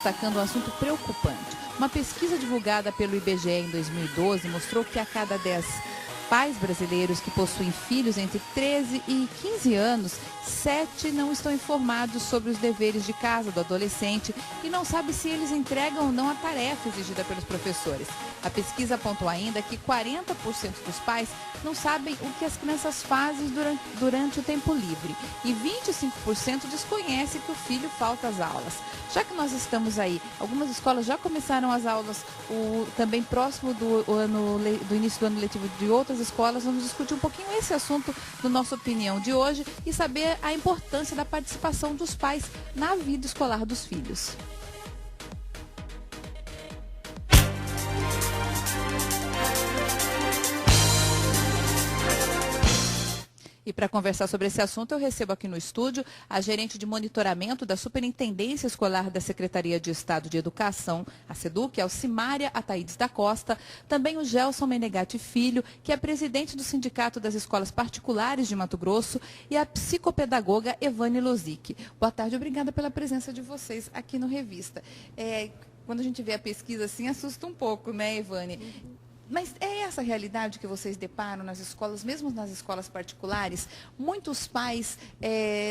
destacando um assunto preocupante. Uma pesquisa divulgada pelo IBGE em 2012 mostrou que a cada 10 pais brasileiros que possuem filhos entre 13 e 15 anos, 7 não estão informados sobre os deveres de casa do adolescente e não sabem se eles entregam ou não a tarefa exigida pelos professores. A pesquisa apontou ainda que 40% dos pais não sabem o que as crianças fazem durante o tempo livre e 25% desconhecem que o filho falta às aulas. Já que nós estamos aí, algumas escolas já começaram as aulas também próximo do início do ano letivo de outras escolas. Vamos discutir um pouquinho esse assunto no nosso Opinião de hoje e saber a importância da participação dos pais na vida escolar dos filhos. E para conversar sobre esse assunto, eu recebo aqui no estúdio a gerente de monitoramento da Superintendência Escolar da Secretaria de Estado de Educação, a SEDUC, Alcimária Ataídes da Costa, também o Gelson Menegatti Filho, que é presidente do Sindicato das Escolas Particulares de Mato Grosso, e a psicopedagoga Evane Lozic. Boa tarde, obrigada pela presença de vocês aqui no Revista. Quando a gente vê a pesquisa assim, assusta um pouco, né, Evane? Mas é essa a realidade que vocês deparam nas escolas, mesmo nas escolas particulares? Muitos pais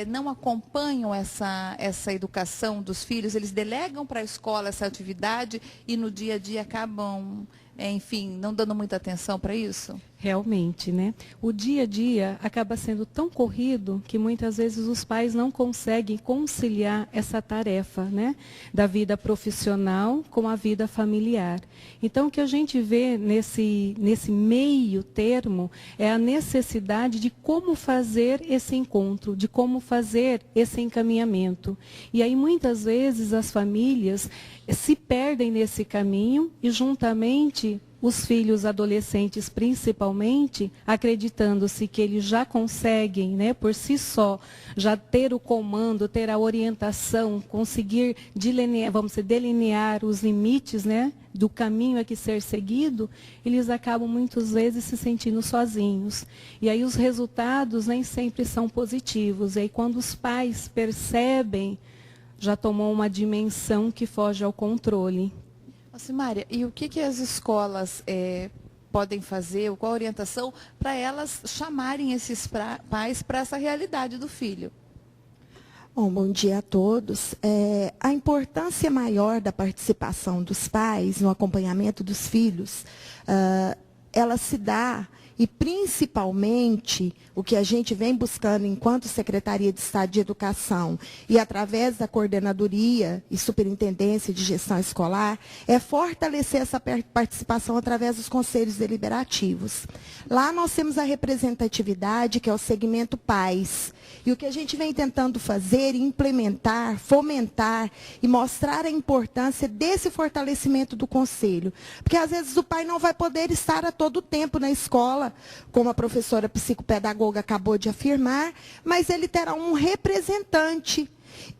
não acompanham essa educação dos filhos, eles delegam para a escola essa atividade e no dia a dia acabam, enfim, não dando muita atenção para isso? Realmente, né? O dia a dia acaba sendo tão corrido que muitas vezes os pais não conseguem conciliar essa tarefa, né? Da vida profissional com a vida familiar. Então, o que a gente vê nesse meio termo é a necessidade de como fazer esse encontro, de como fazer esse encaminhamento. E aí, muitas vezes, as famílias se perdem nesse caminho e, juntamente, os filhos adolescentes, principalmente, acreditando-se que eles já conseguem, né, por si só, já ter o comando, ter a orientação, conseguir delinear os limites, né, do caminho a que ser seguido, eles acabam muitas vezes se sentindo sozinhos. E aí os resultados nem sempre são positivos. E aí quando os pais percebem, já tomou uma dimensão que foge ao controle. Alcimária, e o que as escolas podem fazer, qual a orientação para elas chamarem esses pais para essa realidade do filho? Bom dia a todos. A importância maior da participação dos pais no acompanhamento dos filhos, ela se dá, e principalmente o que a gente vem buscando enquanto Secretaria de Estado de Educação e através da Coordenadoria e Superintendência de Gestão Escolar, é fortalecer essa participação através dos conselhos deliberativos. Lá nós temos a representatividade, que é o segmento pais. E o que a gente vem tentando fazer, implementar, fomentar e mostrar a importância desse fortalecimento do conselho. Porque às vezes o pai não vai poder estar a todo tempo na escola, como a professora psicopedagoga acabou de afirmar, mas ele terá um representante.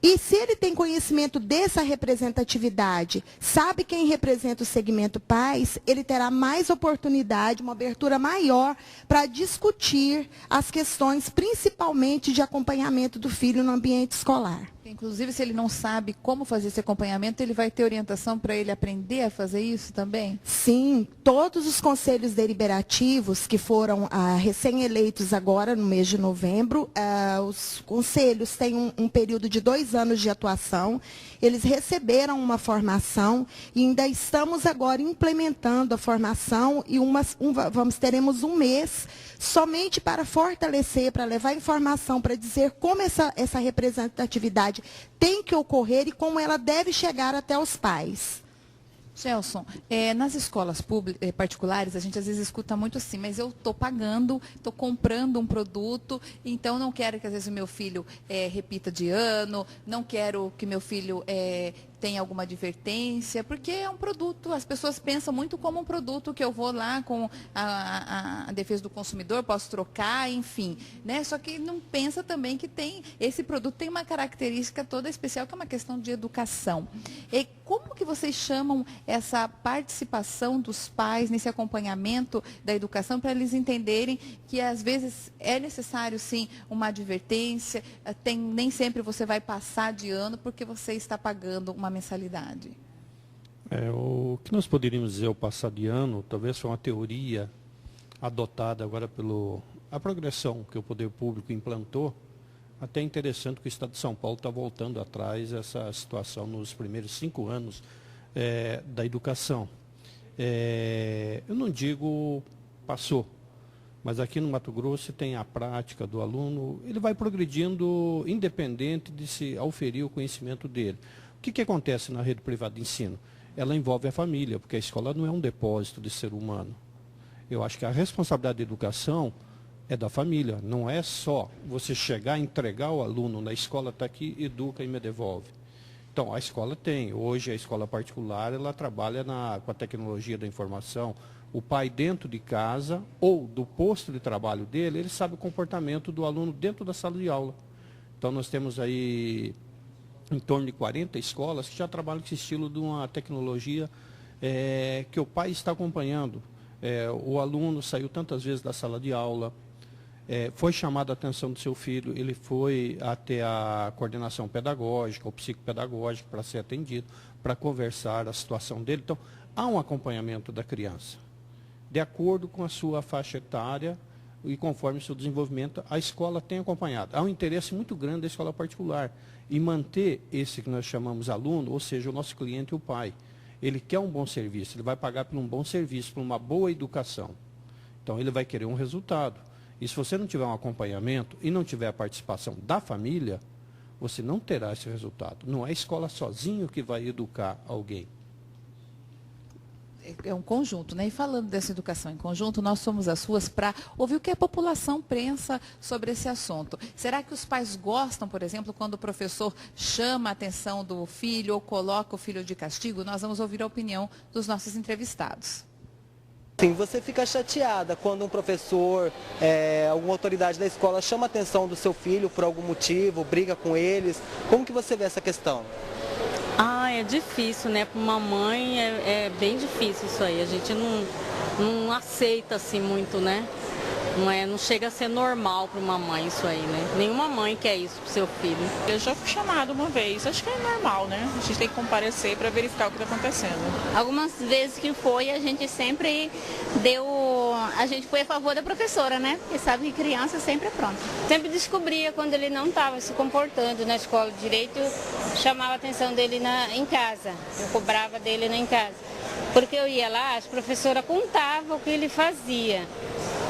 E se ele tem conhecimento dessa representatividade, sabe quem representa o segmento pais, ele terá mais oportunidade, uma abertura maior para discutir as questões, principalmente de acompanhamento do filho no ambiente escolar. Inclusive, se ele não sabe como fazer esse acompanhamento, ele vai ter orientação para ele aprender a fazer isso também? Sim, todos os conselhos deliberativos que foram recém-eleitos agora no mês de novembro, os conselhos têm um período de 2 anos de atuação, eles receberam uma formação e ainda estamos agora implementando a formação e teremos um mês somente para fortalecer, para levar informação, para dizer como essa representatividade tem que ocorrer e como ela deve chegar até os pais. Gelson, nas escolas particulares, a gente às vezes escuta muito assim, mas eu estou pagando, estou comprando um produto, então não quero que às vezes o meu filho repita de ano, não quero que meu filho tenha alguma advertência, porque é um produto, as pessoas pensam muito como um produto que eu vou lá com a defesa do consumidor, posso trocar, enfim, né? Só que não pensa também que esse produto tem uma característica toda especial, que é uma questão de educação. E como que vocês chamam essa participação dos pais nesse acompanhamento da educação para eles entenderem que às vezes é necessário sim uma advertência, nem sempre você vai passar de ano porque você está pagando uma mensalidade? O que nós poderíamos dizer o passar de ano, talvez foi uma teoria adotada agora a progressão que o poder público implantou. Até interessante que o Estado de São Paulo está voltando atrás essa situação nos primeiros 5 anos da educação. Eu não digo passou, mas aqui no Mato Grosso tem a prática do aluno, ele vai progredindo independente de se auferir o conhecimento dele. O que acontece na rede privada de ensino? Ela envolve a família, porque a escola não é um depósito de ser humano. Eu acho que a responsabilidade da educação é da família, não é só você chegar e entregar o aluno na escola, está aqui, educa e me devolve. Então, a escola tem, hoje a escola particular, ela trabalha com a tecnologia da informação. O pai dentro de casa ou do posto de trabalho dele, ele sabe o comportamento do aluno dentro da sala de aula. Então, nós temos aí em torno de 40 escolas que já trabalham com esse estilo de uma tecnologia que o pai está acompanhando. O aluno saiu tantas vezes da sala de aula, foi chamado a atenção do seu filho, ele foi até a coordenação pedagógica ou psicopedagógica para ser atendido, para conversar a situação dele. Então, há um acompanhamento da criança. De acordo com a sua faixa etária e conforme o seu desenvolvimento, a escola tem acompanhado. Há um interesse muito grande da escola particular em manter esse que nós chamamos aluno, ou seja, o nosso cliente, o pai. Ele quer um bom serviço, ele vai pagar por um bom serviço, por uma boa educação. Então, ele vai querer um resultado. E se você não tiver um acompanhamento e não tiver a participação da família, você não terá esse resultado. Não é a escola sozinho que vai educar alguém. É um conjunto, né? E falando dessa educação em conjunto, nós somos as ruas para ouvir o que a população pensa sobre esse assunto. Será que os pais gostam, por exemplo, quando o professor chama a atenção do filho ou coloca o filho de castigo? Nós vamos ouvir a opinião dos nossos entrevistados. Sim, você fica chateada quando um professor, alguma autoridade da escola chama a atenção do seu filho por algum motivo, briga com eles. Como que você vê essa questão? É difícil, né? Para uma mãe é bem difícil isso aí. A gente não aceita assim muito, né? Não chega a ser normal para uma mãe isso aí, né? Nenhuma mãe quer isso para o seu filho. Eu já fui chamada uma vez, acho que é normal, né? A gente tem que comparecer para verificar o que está acontecendo. Algumas vezes que foi, a gente sempre a gente foi a favor da professora, né? Porque sabe que criança sempre é pronta. Sempre descobria quando ele não estava se comportando na escola direito, chamava a atenção dele em casa, eu cobrava dele em casa. Porque eu ia lá, as professoras contavam o que ele fazia.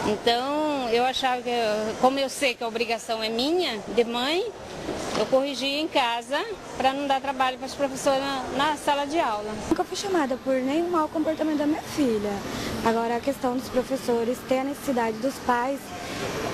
Então, eu achava que, como eu sei que a obrigação é minha, de mãe, eu corrigia em casa para não dar trabalho para as professoras na sala de aula. Nunca fui chamada por nenhum mau comportamento da minha filha. Agora, a questão dos professores ter a necessidade dos pais,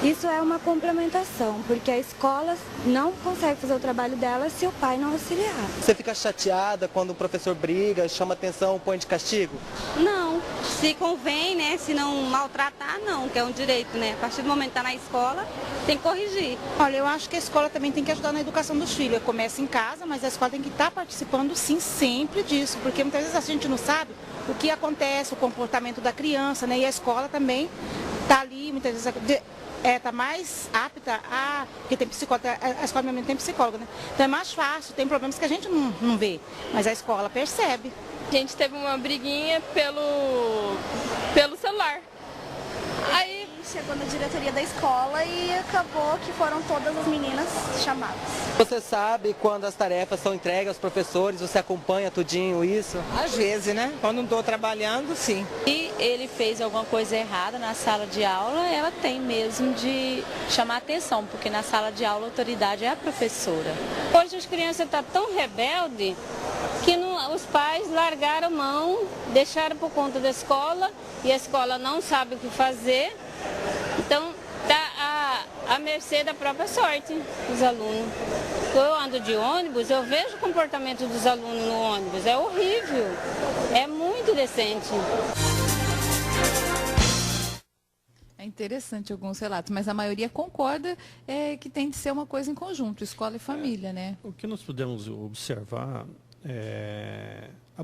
isso é uma complementação, porque a escola não consegue fazer o trabalho dela se o pai não auxiliar. Você fica chateada quando o professor briga, chama atenção, põe de castigo? Não, se convém, né? Se não maltratar, não, que é um direito, né? A partir do momento que está na escola, tem que corrigir. Olha, eu acho que a escola também tem que ajudar na educação dos filhos. Começa em casa, mas a escola tem que estar participando, sim, sempre disso, porque muitas vezes a gente não sabe o que acontece, o comportamento da criança, né? E a escola também está ali, muitas vezes está mais apta porque tem psicóloga, a escola mesmo tem psicóloga, né? Então é mais fácil, tem problemas que a gente não vê, mas a escola percebe. A gente teve uma briguinha pelo celular. Aí chegou na diretoria da escola e acabou que foram todas as meninas chamadas. Você sabe quando as tarefas são entregues aos professores, você acompanha tudinho isso? Às vezes, né? Quando não estou trabalhando, sim. Se ele fez alguma coisa errada na sala de aula, ela tem mesmo de chamar atenção, porque na sala de aula a autoridade é a professora. Hoje as crianças estão tão rebeldes que os pais largaram mão, deixaram por conta da escola e a escola não sabe o que fazer. Então, está à mercê da própria sorte dos alunos. Eu ando de ônibus, eu vejo o comportamento dos alunos no ônibus, é horrível, é muito decente. É interessante alguns relatos, mas a maioria concorda que tem de ser uma coisa em conjunto, escola e família, né? O que nós podemos observar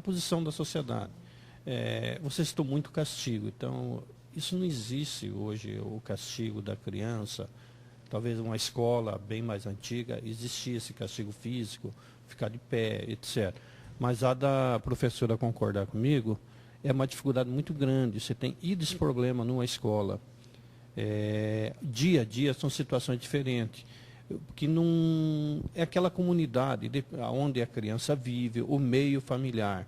posição da sociedade. Você citou muito castigo, então isso não existe hoje, o castigo da criança. Talvez uma escola bem mais antiga existia esse castigo físico, ficar de pé, etc. Mas a da professora concordar comigo, é uma dificuldade muito grande. Você tem esse problema numa escola. Dia a dia são situações diferentes. Que não é aquela comunidade onde a criança vive, o meio familiar.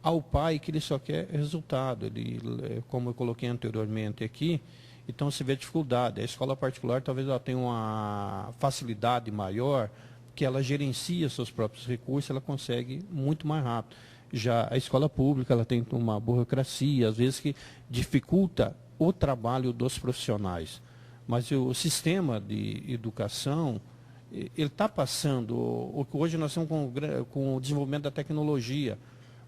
Ao pai que ele só quer resultado. Ele, como eu coloquei anteriormente aqui, então se vê dificuldade. A escola particular talvez ela tenha uma facilidade maior, que ela gerencia seus próprios recursos, ela consegue muito mais rápido. Já a escola pública ela tem uma burocracia, às vezes que dificulta o trabalho dos profissionais. Mas o sistema de educação, ele está passando, hoje nós estamos com o desenvolvimento da tecnologia.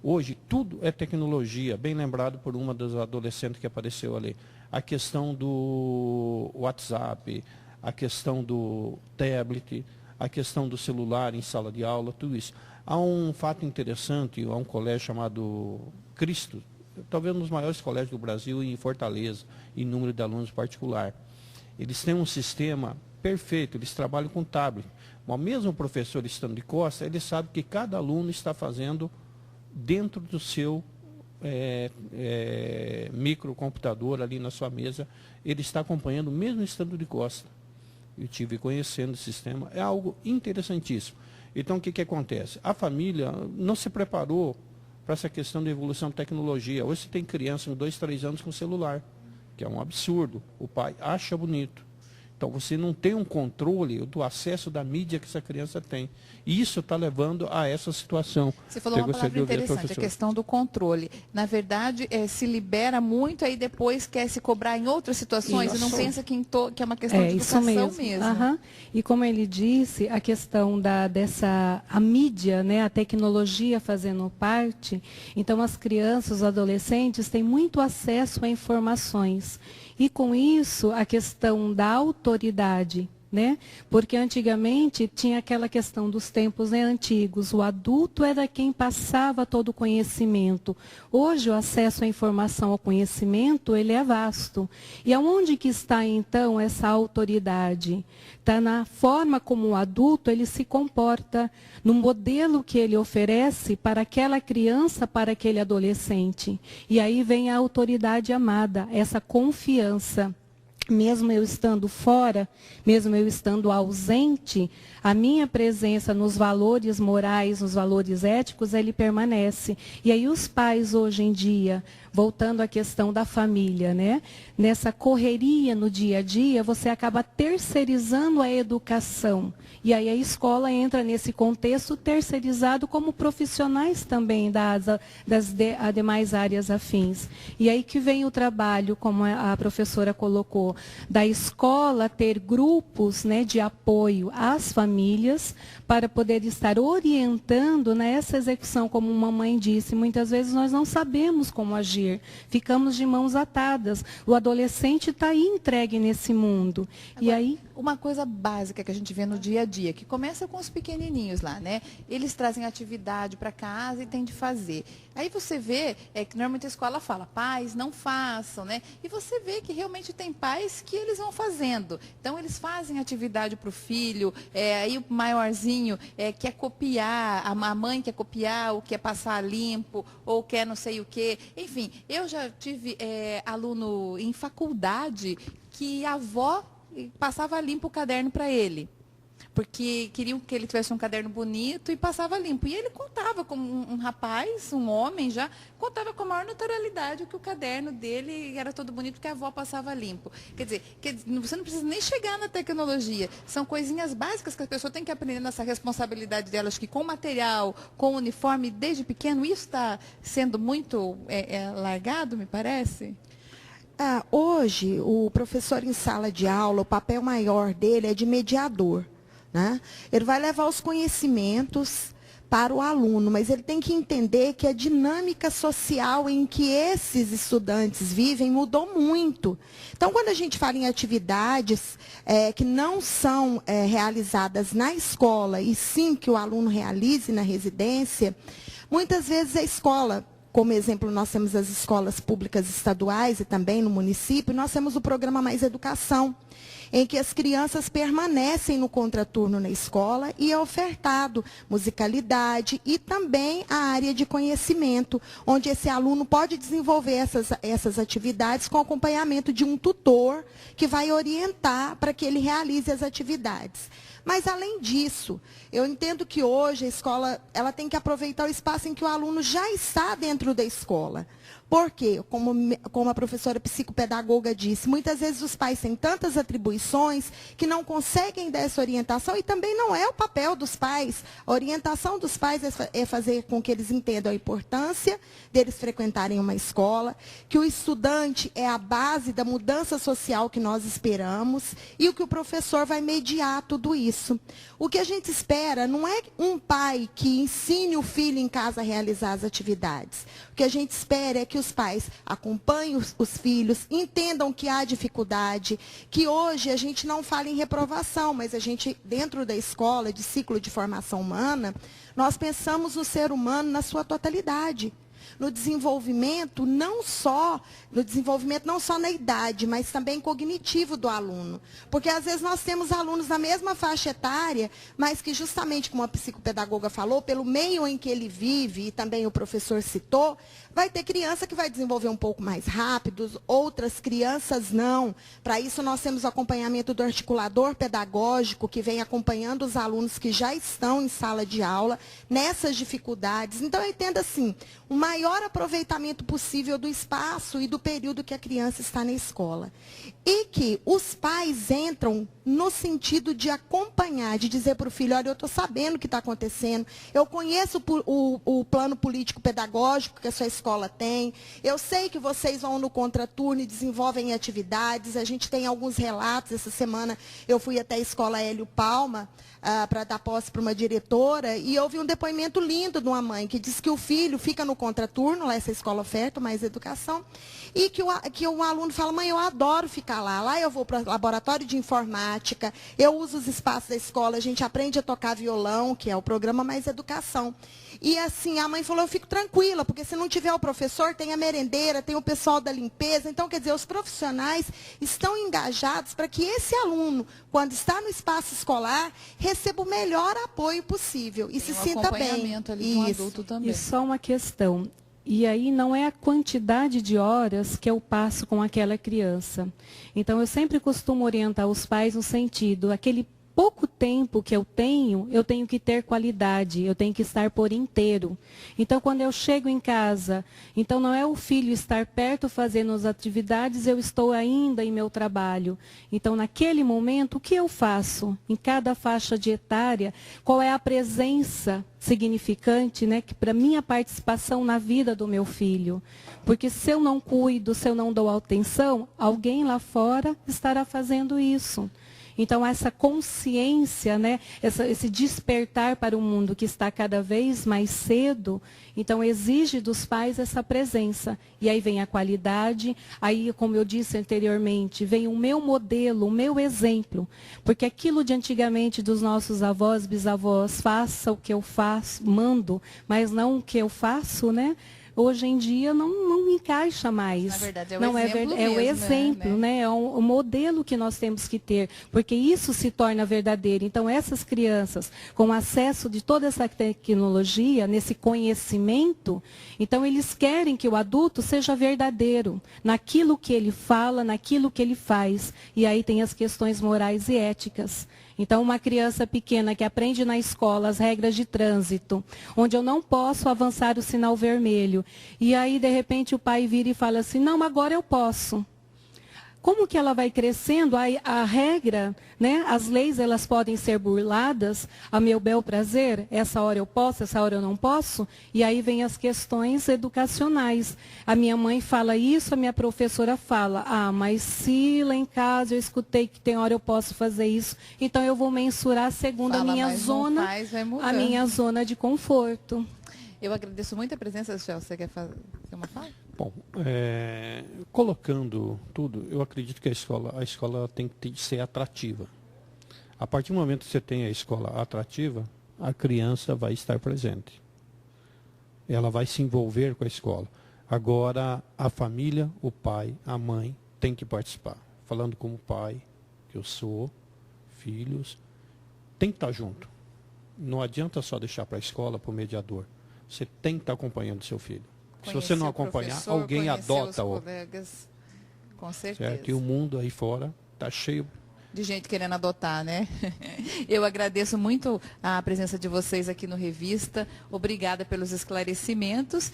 Hoje tudo é tecnologia, bem lembrado por uma das adolescentes que apareceu ali. A questão do WhatsApp, a questão do tablet, a questão do celular em sala de aula, tudo isso. Há um fato interessante, há um colégio chamado Cristo, talvez um dos maiores colégios do Brasil, em Fortaleza, em número de alunos particular. Eles têm um sistema perfeito, eles trabalham com tablet. Mas mesmo o professor estando de costas, ele sabe que cada aluno está fazendo dentro do seu microcomputador ali na sua mesa, ele está acompanhando mesmo estando de costas. Eu tive conhecendo o sistema, é algo interessantíssimo. Então, o que acontece? A família não se preparou para essa questão da evolução da tecnologia. Hoje você tem criança com 2, 3 anos com celular, que é um absurdo. O pai acha bonito. Então, você não tem um controle do acesso da mídia que essa criança tem. E isso está levando a essa situação. Você falou uma palavra interessante, a questão do controle. Na verdade, se libera muito, aí depois quer se cobrar em outras situações Isso. e não pensa que é uma questão de educação mesmo. Uhum. E como ele disse, a questão a mídia, né, a tecnologia fazendo parte, então as crianças, os adolescentes têm muito acesso a informações. E com isso, a questão da autoridade, né? Porque antigamente tinha aquela questão dos tempos, né, antigos, o adulto era quem passava todo o conhecimento. Hoje o acesso à informação, ao conhecimento, ele é vasto. E aonde que está então essa autoridade? Está na forma como o adulto ele se comporta, no modelo que ele oferece para aquela criança, para aquele adolescente. E aí vem a autoridade amada, essa confiança. Mesmo eu estando fora, mesmo eu estando ausente, a minha presença nos valores morais, nos valores éticos, ele permanece. E aí os pais hoje em dia, voltando à questão da família, né? Nessa correria no dia a dia, você acaba terceirizando a educação. E aí a escola entra nesse contexto terceirizado como profissionais também das demais áreas afins. E aí que vem o trabalho, como a professora colocou, da escola ter grupos, né, de apoio às famílias para poder estar orientando nessa execução, como uma mãe disse. Muitas vezes nós não sabemos como agir, ficamos de mãos atadas. O adolescente está aí entregue nesse mundo. Agora, e aí uma coisa básica que a gente vê no dia a dia, que começa com os pequenininhos lá, né? Eles trazem atividade para casa e tem de fazer. Aí você vê que normalmente a escola fala, pais, não façam, né? E você vê que realmente tem pais que eles vão fazendo. Então, eles fazem atividade para o filho, aí o maiorzinho quer copiar, a mãe quer copiar, ou quer passar limpo, ou quer não sei o quê. Enfim, eu já tive aluno em faculdade que a avó passava limpo o caderno para ele. Porque queriam que ele tivesse um caderno bonito e passava limpo. E ele contava como um rapaz, um homem já, contava com a maior naturalidade que o caderno dele era todo bonito porque a avó passava limpo. Quer dizer, você não precisa nem chegar na tecnologia. São coisinhas básicas que a pessoa tem que aprender nessa responsabilidade dela. Acho que com material, com uniforme, desde pequeno, isso está sendo muito largado, me parece? Hoje, o professor em sala de aula, o papel maior dele é de mediador. Né? Ele vai levar os conhecimentos para o aluno, mas ele tem que entender que a dinâmica social em que esses estudantes vivem mudou muito. Então, quando a gente fala em atividades que não são realizadas na escola, e sim que o aluno realize na residência, Muitas vezes a escola, como exemplo, nós temos as escolas públicas estaduais e também no município, nós temos o programa Mais Educação, em que as crianças permanecem no contraturno na escola e é ofertado musicalidade e também a área de conhecimento, onde esse aluno pode desenvolver essas atividades com acompanhamento de um tutor que vai orientar para que ele realize as atividades. Mas, além disso, eu entendo que hoje a escola ela tem que aproveitar o espaço em que o aluno já está dentro da escola. Por quê? Como a professora psicopedagoga disse, muitas vezes os pais têm tantas atribuições que não conseguem dar essa orientação e também não é o papel dos pais. A orientação dos pais é fazer com que eles entendam a importância deles frequentarem uma escola, que o estudante é a base da mudança social que nós esperamos e o que o professor vai mediar tudo isso. O que a gente espera não é um pai que ensine o filho em casa a realizar as atividades. O que a gente espera é que os pais acompanhem os filhos, entendam que há dificuldade, que hoje a gente não fala em reprovação, mas a gente, dentro da escola, de ciclo de formação humana, nós pensamos no ser humano na sua totalidade. No desenvolvimento não só na idade, mas também cognitivo do aluno. Porque às vezes nós temos alunos da mesma faixa etária, mas que justamente, como a psicopedagoga falou, pelo meio em que ele vive, e também o professor citou, vai ter criança que vai desenvolver um pouco mais rápido, outras crianças não. Para isso nós temos o acompanhamento do articulador pedagógico, que vem acompanhando os alunos que já estão em sala de aula, nessas dificuldades. Então eu entendo assim, o maior aproveitamento possível do espaço e do período que a criança está na escola. E que os pais entram no sentido de acompanhar, de dizer para o filho, olha, eu estou sabendo o que está acontecendo, eu conheço o plano político-pedagógico que a sua escola tem, eu sei que vocês vão no contraturno e desenvolvem atividades, a gente tem alguns relatos, essa semana eu fui até a escola Hélio Palma, para dar posse para uma diretora, e houve um depoimento lindo de uma mãe que disse que o filho fica no contraturno, lá essa escola oferta Mais Educação, e que o aluno fala, mãe, eu adoro ficar lá eu vou para o laboratório de informática, eu uso os espaços da escola, a gente aprende a tocar violão, que é o programa Mais Educação. E assim, a mãe falou, eu fico tranquila, porque se não tiver o professor, tem a merendeira, tem o pessoal da limpeza. Então, quer dizer, os profissionais estão engajados para que esse aluno, quando está no espaço escolar, receba o melhor apoio possível e se sinta bem. Acompanhamento ali com o adulto também. E só uma questão. E aí não é a quantidade de horas que eu passo com aquela criança. Então, eu sempre costumo orientar os pais no sentido, aquele pouco tempo que eu tenho que ter qualidade, eu tenho que estar por inteiro. Então, quando eu chego em casa, então não é o filho estar perto fazendo as atividades, eu estou ainda em meu trabalho. Então, naquele momento, o que eu faço? Em cada faixa de etária, qual é a presença significante, né, que para minha participação na vida do meu filho? Porque se eu não cuido, se eu não dou atenção, alguém lá fora estará fazendo isso. Então, essa consciência, né, esse despertar para o mundo que está cada vez mais cedo, então exige dos pais essa presença. E aí vem a qualidade, aí, como eu disse anteriormente, vem o meu modelo, o meu exemplo. Porque aquilo de antigamente dos nossos avós, bisavós, faça o que eu faço, mando, mas não o que eu faço, né? Hoje em dia não encaixa mais. Na verdade, é o não exemplo é o mesmo, exemplo, né? É o modelo que nós temos que ter, porque isso se torna verdadeiro. Então, essas crianças, com acesso de toda essa tecnologia, nesse conhecimento, então eles querem que o adulto seja verdadeiro, naquilo que ele fala, naquilo que ele faz. E aí tem as questões morais e éticas. Então, uma criança pequena que aprende na escola as regras de trânsito, onde eu não posso avançar o sinal vermelho, e aí, de repente, o pai vira e fala assim, não, agora eu posso. Como que ela vai crescendo? A regra, né? As leis, elas podem ser burladas a meu bel prazer. Essa hora eu posso, essa hora eu não posso. E aí vem as questões educacionais. A minha mãe fala isso, a minha professora fala, mas se lá em casa eu escutei que tem hora eu posso fazer isso, então eu vou mensurar segundo a minha zona de conforto. Eu agradeço muito a presença, Chelsea. Você quer fazer uma fala? Bom, colocando tudo, eu acredito que a escola tem que ser atrativa. A partir do momento que você tem a escola atrativa, a criança vai estar presente. ela vai se envolver com a escola. Agora, a família, o pai, a mãe, tem que participar. Falando como pai, que eu sou, filhos, tem que estar junto. Não adianta só deixar para a escola, para o mediador. Você tem que estar acompanhando seu filho. Se você não acompanhar, alguém adota-o. Com certeza. Certo? E o mundo aí fora está cheio de gente querendo adotar, né? Eu agradeço muito a presença de vocês aqui no Revista. Obrigada pelos esclarecimentos.